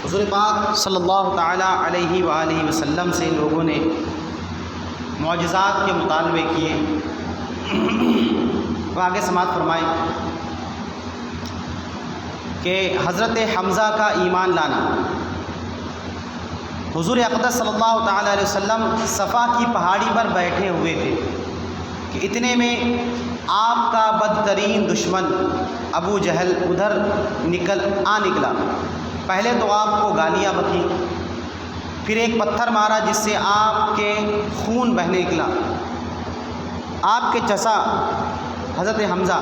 حضور پاک صلی اللہ تعالیٰ علیہ وآلہ وسلم سے لوگوں نے معجزات کے مطالبے کیے. وہ آگے سماعت فرمائے کہ حضرت حمزہ کا ایمان لانا. حضور اقدس صلی اللہ تعالیٰ علیہ وسلم صفا کی پہاڑی پر بیٹھے ہوئے تھے کہ اتنے میں آپ کا بدترین دشمن ابو جہل ادھر نکلا. پہلے تو آپ کو گالیاں بکی، پھر ایک پتھر مارا جس سے آپ کے خون بہنے نکلا. آپ کے چچا حضرت حمزہ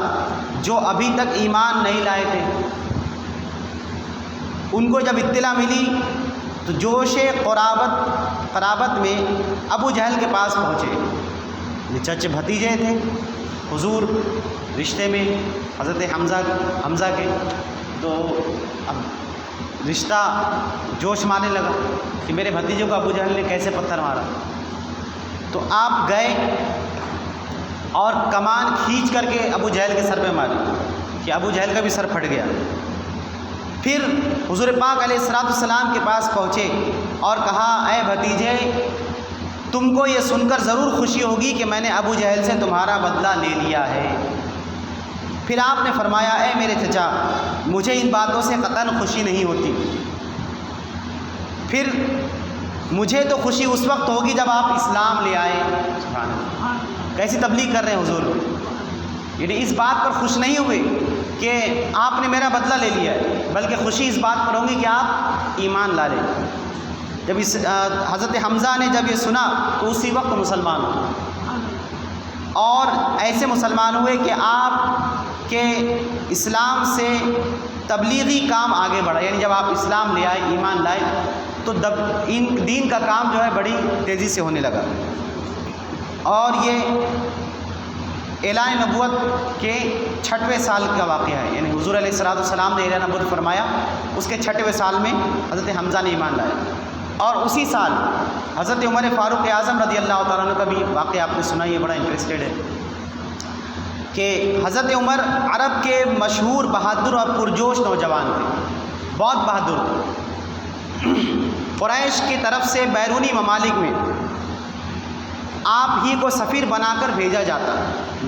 جو ابھی تک ایمان نہیں لائے تھے، ان کو جب اطلاع ملی تو جوش قرابت میں ابو جہل کے پاس پہنچے. یہ چچے بھتیجے تھے حضور رشتے میں حضرت حمزہ کے، تو اب رشتہ جوش مارنے لگا کہ میرے بھتیجے کو ابو جہل نے کیسے پتھر مارا. تو آپ گئے اور کمان کھینچ کر کے ابو جہل کے سر پہ ماری کہ ابو جہل کا بھی سر پھٹ گیا. پھر حضور پاک علیہ السلام کے پاس پہنچے اور کہا اے بھتیجے، تم کو یہ سن کر ضرور خوشی ہوگی کہ میں نے ابو جہل سے تمہارا بدلہ لے لیا ہے. پھر آپ نے فرمایا اے میرے چچا، مجھے ان باتوں سے قطعاً خوشی نہیں ہوتی. پھر مجھے تو خوشی اس وقت ہوگی جب آپ اسلام لے آئے. کیسی تبلیغ کر رہے ہیں حضور، یعنی اس بات پر خوش نہیں ہوئے کہ آپ نے میرا بدلہ لے لیا ہے، بلکہ خوشی اس بات پر ہوگی کہ آپ ایمان لا لیں. جب حضرت حمزہ نے جب یہ سنا تو اسی وقت مسلمان ہوئے، اور ایسے مسلمان ہوئے کہ آپ کے اسلام سے تبلیغی کام آگے بڑھا. یعنی جب آپ اسلام لے آئے، ایمان لائے، تو ان دین کا کام جو ہے بڑی تیزی سے ہونے لگا. اور یہ اعلان نبوت کے 6ویں سال کا واقعہ ہے. یعنی حضور علیہ السلام نے اعلان نبوت فرمایا، اس کے 6ویں سال میں حضرت حمزہ نے ایمان لایا. اور اسی سال حضرت عمر فاروق اعظم رضی اللہ تعالیٰ عنہ کا بھی واقعہ آپ نے سنا، یہ بڑا انٹرسٹڈ ہے کہ حضرت عمر عرب کے مشہور بہادر اور پرجوش نوجوان تھے، بہت بہادر تھے. قریش کی طرف سے بیرونی ممالک میں آپ ہی کو سفیر بنا کر بھیجا جاتا.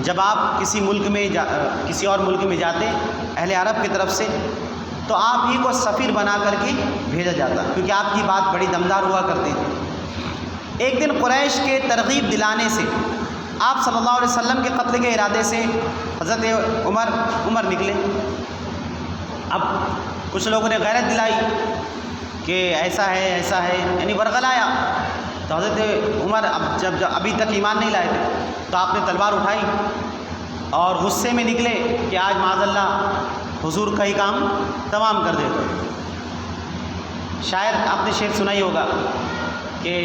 جب آپ کسی اور ملک میں جاتے اہل عرب کی طرف سے، تو آپ ہی کو سفیر بنا کر کے بھیجا جاتا، کیونکہ آپ کی بات بڑی دمدار ہوا کرتی تھی. ایک دن قریش کے ترغیب دلانے سے آپ صلی اللہ علیہ وسلم کے قتل کے ارادے سے حضرت عمر نکلے. اب کچھ لوگوں نے غیرت دلائی کہ ایسا ہے، یعنی ورغلایا. تو حضرت عمر اب جب ابھی تک ایمان نہیں لائے تھے، تو آپ نے تلوار اٹھائی اور غصے میں نکلے کہ آج معاذ اللہ حضور کا ہی کام تمام کر دیتے. شاید آپ نے شعر سنا ہی ہوگا کہ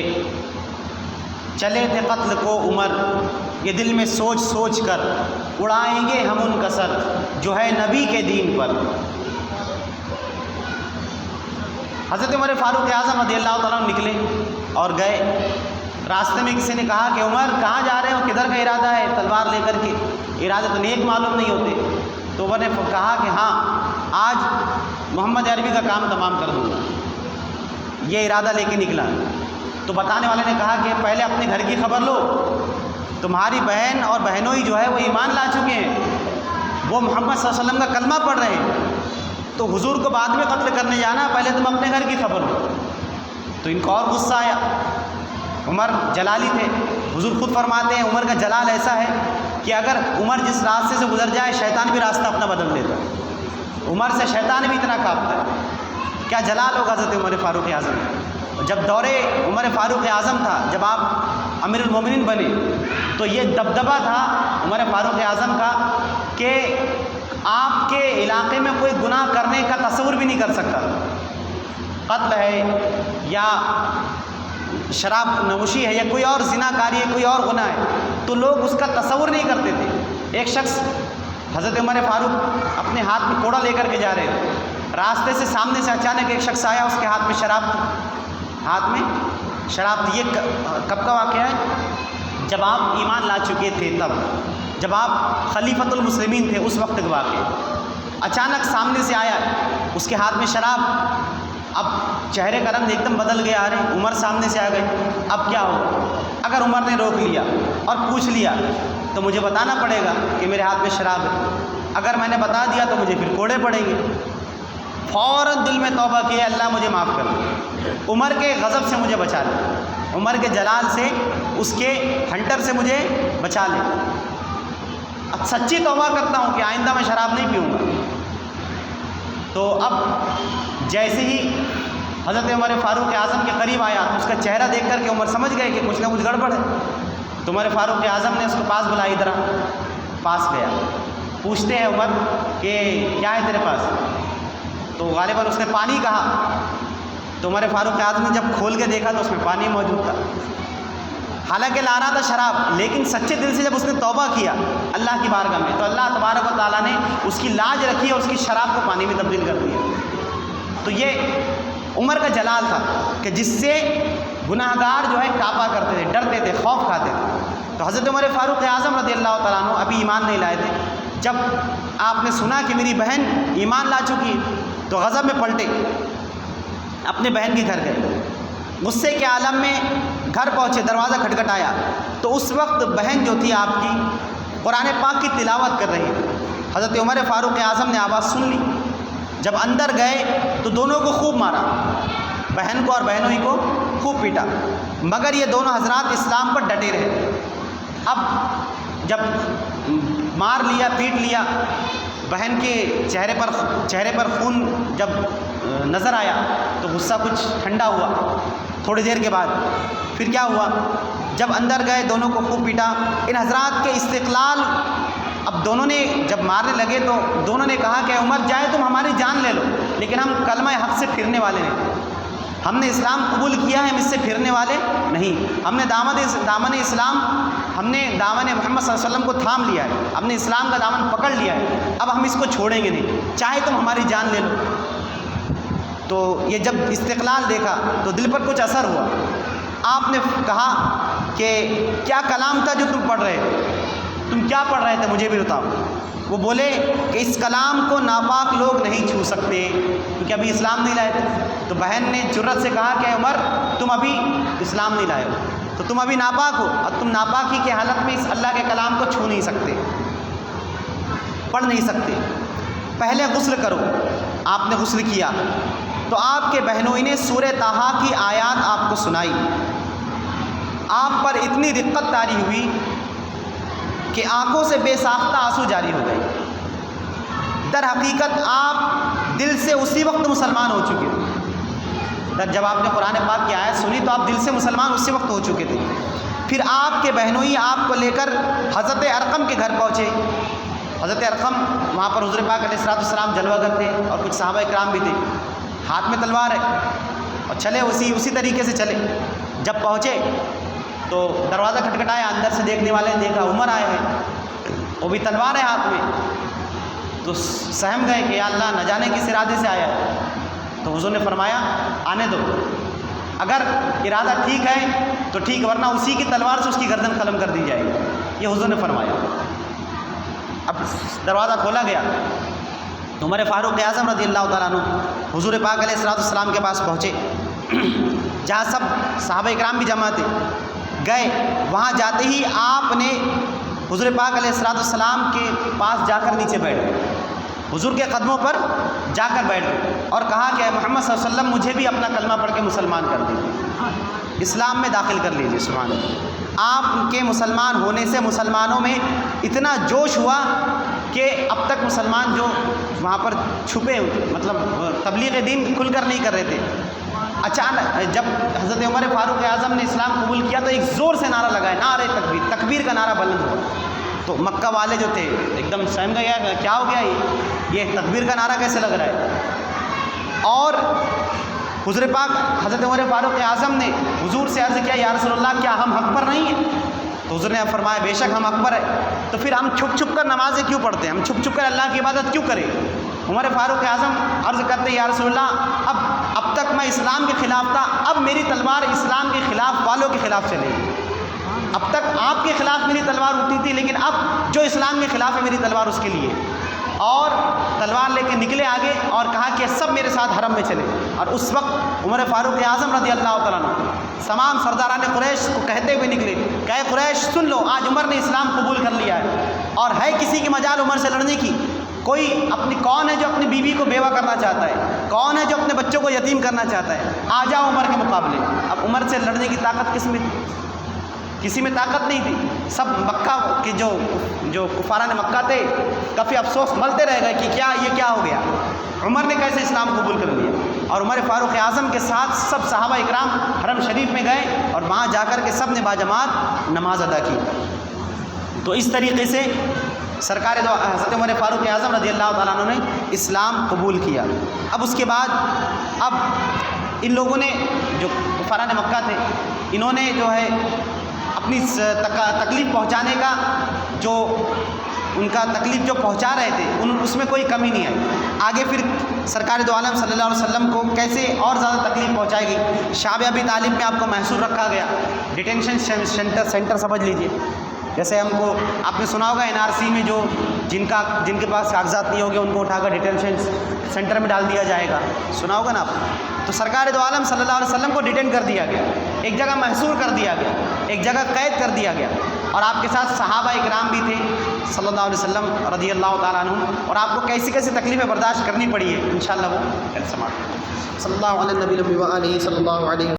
چلے تھے قتل کو عمر، یہ دل میں سوچ سوچ کر اڑائیں گے ہم ان کا سر جو ہے نبی کے دین پر. حضرت عمر فاروق اعظم رضی اللہ تعالیٰ عنہ نکلے اور گئے. راستے میں کسی نے کہا کہ عمر کہاں جا رہے ہو، کدھر کا ارادہ ہے تلوار لے کر کے؟ ارادے تو نیک معلوم نہیں ہوتے. تو عمر نے کہا کہ ہاں، آج محمد عربی کا کام تمام کر دوں گا، یہ ارادہ لے کے نکلا. تو بتانے والے نے کہا کہ پہلے اپنے گھر کی خبر لو، تمہاری بہن اور بہنوئی جو ہے وہ ایمان لا چکے ہیں، وہ محمد صلی اللہ علیہ وسلم کا کلمہ پڑھ رہے ہیں، تو حضور کو بعد میں قتل کرنے جانا، پہلے تم اپنے گھر کی خبر لو. تو ان کو اور غصہ آیا. عمر جلالی تھے، حضور خود فرماتے ہیں عمر کا جلال ایسا ہے کہ اگر عمر جس راستے سے گزر جائے شیطان بھی راستہ اپنا بدل دیتا ہے. عمر سے شیطان بھی اتنا کانپتا ہے. کیا جلال ہوگا حضرت عمر فاروق اعظم. جب دور عمر فاروق اعظم تھا، جب آپ امیر المومنین بنے، تو یہ دبدبہ تھا عمر فاروق اعظم کا کہ آپ کے علاقے میں کوئی گناہ کرنے کا تصور بھی نہیں کر سکتا. قتل ہے یا شراب نوشی ہے یا کوئی اور زنا کاری ہے، کوئی اور گناہ ہے، تو لوگ اس کا تصور نہیں کرتے تھے. ایک شخص حضرت عمر فاروق اپنے ہاتھ میں کوڑا لے کر کے جا رہے تھے، راستے سے سامنے سے اچانک ایک شخص آیا، اس کے ہاتھ میں شراب تھی. یہ کب کا واقعہ ہے؟ جب آپ ایمان لا چکے تھے، تب جب آپ خلیفۃ المسلمین تھے اس وقت کا واقعہ. اچانک سامنے سے آیا، اس کے ہاتھ میں شراب. اب چہرے کا رنگ ایک دم بدل گیا، ارے عمر سامنے سے آ گئے، اب کیا ہوگا؟ اگر عمر نے روک لیا اور پوچھ لیا تو مجھے بتانا پڑے گا کہ میرے ہاتھ میں شراب ہے، اگر میں نے بتا دیا تو مجھے پھر کوڑے پڑیں گے۔ فوراً دل میں توبہ کیا، اللہ مجھے معاف کر دے، عمر کے غضب سے مجھے بچا لے، عمر کے جلال سے، اس کے ہنٹر سے مجھے بچا لے۔ اب سچی توبہ کرتا ہوں کہ آئندہ میں شراب نہیں پیوں گا۔ تو اب جیسے ہی حضرت عمر فاروق اعظم کے قریب آیا تو اس کا چہرہ دیکھ کر کے عمر سمجھ گئے کہ کچھ نہ کچھ گڑبڑ ہے۔ تو عمر فاروق اعظم نے اس کو پاس بلایا، ادھر پاس گیا، پوچھتے ہیں عمر کہ کیا ہے تیرے پاس؟ تو غالباً اس نے پانی کہا، تو عمر فاروق اعظم نے جب کھول کے دیکھا تو اس میں پانی موجود تھا، حالانکہ لا رہا تھا شراب، لیکن سچے دل سے جب اس نے توبہ کیا اللہ کی بارگاہ میں تو اللہ تبارک و تعالیٰ نے اس کی لاج رکھی اور اس کی شراب کو پانی میں تبدیل کر دیا۔ تو یہ عمر کا جلال تھا کہ جس سے گناہ گار جو ہے کانپا کرتے تھے، ڈرتے تھے، خوف کھاتے تھے۔ تو حضرت عمر فاروق اعظم رضی اللہ تعالیٰ عنہ ابھی ایمان نہیں لائے تھے، جب آپ نے سنا کہ میری بہن ایمان لا چکی ہے تو غضب میں پلٹے، اپنے بہن کے گھر گئے، غصے کے عالم میں گھر پہنچے، دروازہ کھٹکھٹایا تو اس وقت بہن جو تھی آپ کی قرآن پاک کی تلاوت کر رہی تھی۔ حضرت عمر فاروق اعظم نے آواز سن لی، جب اندر گئے تو دونوں کو خوب مارا، بہن کو اور بہنوئی کو خوب پیٹا، مگر یہ دونوں حضرات اسلام پر ڈٹے رہے۔ اب جب مار لیا، پیٹ لیا، بہن کے چہرے پر خون جب نظر آیا تو غصہ کچھ ٹھنڈا ہوا۔ تھوڑی دیر کے بعد پھر کیا ہوا، جب اندر گئے دونوں کو خوب پیٹا۔ ان حضرات کے استقلال، اب دونوں نے جب مارنے لگے تو دونوں نے کہا کہ عمر جائے تم ہماری جان لے لو، لیکن ہم کلمہ حق سے پھرنے والے نہیں، ہم نے اسلام قبول کیا ہے، ہم اس سے پھرنے والے نہیں، ہم نے دامن اسلام، ہم نے دامن محمد صلی اللہ علیہ وسلم کو تھام لیا ہے، ہم نے اسلام کا دامن پکڑ لیا ہے، اب ہم اس کو چھوڑیں گے نہیں، چاہے تم ہماری جان لے لو۔ تو یہ جب استقلال دیکھا تو دل پر کچھ اثر ہوا۔ آپ نے کہا کہ کیا کلام تھا جو تم پڑھ رہے تھے، تم کیا پڑھ رہے تھے مجھے بھی بتاؤ۔ وہ بولے کہ اس کلام کو ناپاک لوگ نہیں چھو سکتے، کیونکہ ابھی اسلام نہیں لائے تھے۔ تو بہن نے جرأت سے کہا کہ عمر تم ابھی اسلام نہیں لائے ہو، تو تم ابھی ناپاک ہو، اور تم ناپاکی کی حالت میں اس اللہ کے کلام کو چھو نہیں سکتے، پڑھ نہیں سکتے، پہلے غسل کرو۔ آپ نے غسل کیا تو آپ کے بہنوئی نے سورہ طٰہٰ کی آیات آپ کو سنائی، آپ پر اتنی رقت طاری ہوئی کہ آنکھوں سے بے ساختہ آنسو جاری ہو گئے۔ در حقیقت آپ دل سے اسی وقت مسلمان ہو چکے تھے، جب آپ نے قرآن پاک کی آیت سنی تو آپ دل سے مسلمان اسی وقت ہو چکے تھے۔ پھر آپ کے بہنوئی آپ کو لے کر حضرت ارقم کے گھر پہنچے۔ حضرت ارقم وہاں پر حضور پاک علیہ السلام جلوہ گر تھے اور کچھ صحابہ کرام بھی تھے، ہاتھ میں تلوار ہے، اور چلے اسی طریقے سے چلے۔ جب پہنچے تو دروازہ کھٹکھٹایا، اندر سے دیکھنے والے نے دیکھا عمر آئے ہیں، وہ بھی تلوار ہے ہاتھ میں، تو سہم گئے کہ یا اللہ نہ جانے کس ارادے سے آیا ہے۔ تو حضور نے فرمایا آنے دو، اگر ارادہ ٹھیک ہے تو ٹھیک، ورنہ اسی کی تلوار سے اس کی گردن قلم کر دی جائے گی، یہ حضور نے فرمایا۔ اب دروازہ کھولا گیا، عمر فاروق اعظم رضی اللہ تعالیٰ عنہ حضور پاک علیہ السلام کے پاس پہنچے، جہاں سب صحابہ اکرام بھی جمع تھے، گئے، وہاں جاتے ہی آپ نے حضور پاک علیہ السلام کے پاس جا کر نیچے بیٹھ گئے، حضور کے قدموں پر جا کر بیٹھ گئے اور کہا کہ محمد صلی اللہ علیہ وسلم مجھے بھی اپنا کلمہ پڑھ کے مسلمان کر دیجیے، اسلام میں داخل کر لیجیے۔ سبحان اللہ۔ آپ کے مسلمان ہونے سے مسلمانوں میں اتنا جوش ہوا کہ اب تک مسلمان جو وہاں پر چھپے ہوئے، مطلب تبلیغ دین کھل کر نہیں کر رہے تھے، اچانک جب حضرت عمر فاروق اعظم نے اسلام قبول کیا تو ایک زور سے نعرہ لگایا، نعرہ تکبیر، تکبیر کا نعرہ بلند ہوا۔ تو مکہ والے جو تھے ایک دم سہم گیا، کیا ہو گیا، یہ تکبیر کا نعرہ کیسے لگ رہا ہے؟ اور حضور پاک حضرت عمر فاروق اعظم نے حضور سے عرض کیا یا رسول اللہ کیا ہم حق پر نہیں ہیں؟ تو حضور نے فرمایا بے شک ہم حق پر ہے، تو پھر ہم چھپ چھپ کر نمازیں کیوں پڑھتے ہیں، ہم چھپ چھپ کر اللہ کی عبادت کیوں کریں؟ عمر فاروق اعظم عرض کرتے یا رسول اللہ اب تک میں اسلام کے خلاف تھا، اب میری تلوار اسلام کے خلاف والوں کے خلاف چلے گی۔ اب تک آپ کے خلاف میری تلوار اٹھتی تھی، لیکن اب جو اسلام کے خلاف ہے میری تلوار اس کے لیے، اور تلوار لے کے نکلے آگے اور کہا کہ سب میرے ساتھ حرم میں چلے۔ اور اس وقت عمر فاروق اعظم رضی اللہ تعالیٰ عنہ تمام سرداران قریش کو کہتے ہوئے نکلے کہ اے قریش سن لو، آج عمر نے اسلام قبول کر لیا ہے، اور ہے کسی کی مجال عمر سے لڑنے کی؟ کوئی کون ہے جو اپنی بیوی کو بیوہ کرنا چاہتا ہے؟ کون ہے جو اپنے بچوں کو یتیم کرنا چاہتا ہے؟ آ جاؤ عمر کے مقابلے۔ اب عمر سے لڑنے کی طاقت کس میں تھی؟ کسی میں طاقت نہیں تھی۔ سب مکہ کے جو کفاران مکہ تھے کافی افسوس ملتے رہ گئے کہ یہ کیا ہو گیا، عمر نے کیسے اسلام قبول کر لیا؟ اور عمر فاروق اعظم کے ساتھ سب صحابہ اکرام حرم شریف میں گئے اور وہاں جا کر کے سب نے باجماعت نماز ادا کی۔ تو اس طریقے سے سرکار دو حضرت عمر فاروق اعظم رضی اللہ تعالیٰ عنہ نے اسلام قبول کیا۔ اب اس کے بعد اب ان لوگوں نے جو کفاران مکہ تھے، انہوں نے جو ہے اپنی تکلیف پہنچانے کا جو ان کا تکلیف جو پہنچا رہے تھے اس میں کوئی کمی نہیں آئی۔ آگے پھر سرکار دو عالم صلی اللہ علیہ وسلم کو کیسے اور زیادہ تکلیف پہنچائے گی؟ شعب ابی طالب میں آپ کو محصور رکھا گیا، ڈیٹینشن سینٹر سمجھ لیجئے۔ جیسے ہم کو آپ نے سنا ہوگا NRC میں جو جن کے پاس کاغذات نہیں ہوگے ان کو اٹھا کر ڈیٹینشن سینٹر میں ڈال دیا جائے گا، سنا ہوگا نا آپ۔ تو سرکار دو عالم صلی اللہ علیہ وسلم کو ڈیٹین کر دیا گیا، ایک جگہ محصور کر دیا گیا، ایک جگہ قید کر دیا گیا، اور آپ کے ساتھ صحابہ اکرام بھی تھے صلی اللہ علیہ وسلم رضی اللہ تعالیٰ عنہ، اور آپ کو کیسی کیسی تکلیفیں برداشت کرنی پڑی ہے، انشاءاللہ وہ کل سماعت۔ صلی اللہ علیہ نبی و آلہ صلی اللہ علیہ